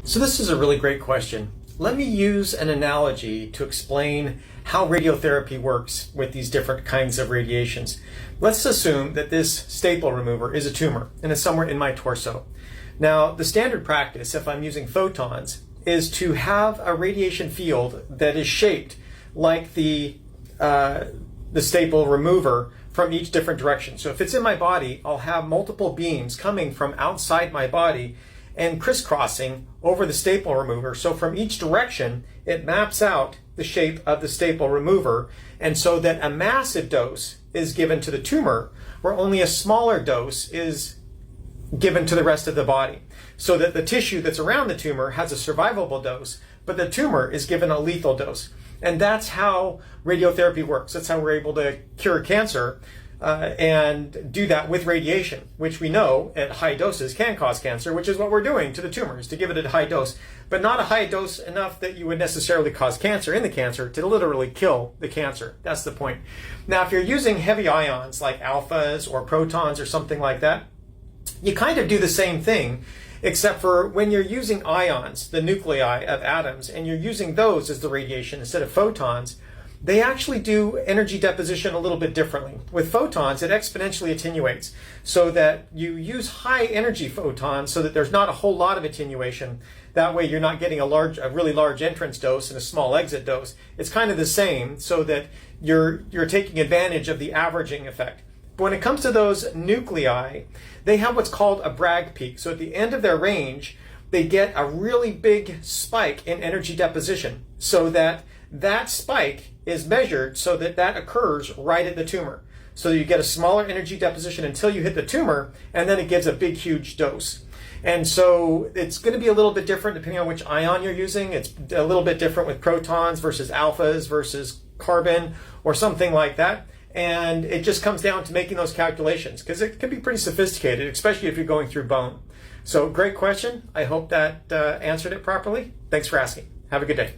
So this is a really great question. Let me use an analogy to explain how radiotherapy works with these different kinds of radiations. Let's assume that this staple remover is a tumor and it's somewhere in my torso. Now, the standard practice, if I'm using photons, is to have a radiation field that is shaped like the staple remover from each different direction. So if it's in my body, I'll have multiple beams coming from outside my body and crisscrossing over the staple remover. So from each direction, it maps out the shape of the staple remover, and so that a massive dose is given to the tumor, where only a smaller dose is given to the rest of the body. So that the tissue that's around the tumor has a survivable dose, but the tumor is given a lethal dose. And that's how radiotherapy works. That's how we're able to cure cancer and do that with radiation, which we know at high doses can cause cancer, which is what we're doing to the tumors, to give it a high dose, but not a high dose enough that you would necessarily cause cancer in the cancer to literally kill the cancer. That's the point. Now, if you're using heavy ions like alphas or protons or something like that, you kind of do the same thing, except for when you're using ions, the nuclei of atoms, and you're using those as the radiation instead of photons, they actually do energy deposition a little bit differently. With photons, it exponentially attenuates so that you use high energy photons so that there's not a whole lot of attenuation. That way you're not getting a really large entrance dose and a small exit dose. It's kind of the same so that you're taking advantage of the averaging effect. But when it comes to those nuclei, they have what's called a Bragg peak. So at the end of their range, they get a really big spike in energy deposition so that spike is measured so that occurs right at the tumor. So you get a smaller energy deposition until you hit the tumor, and then it gives a big, huge dose. And so it's going to be a little bit different depending on which ion you're using. It's a little bit different with protons versus alphas versus carbon or something like that. And it just comes down to making those calculations because it can be pretty sophisticated, especially if you're going through bone. So great question. I hope that answered it properly. Thanks for asking. Have a good day.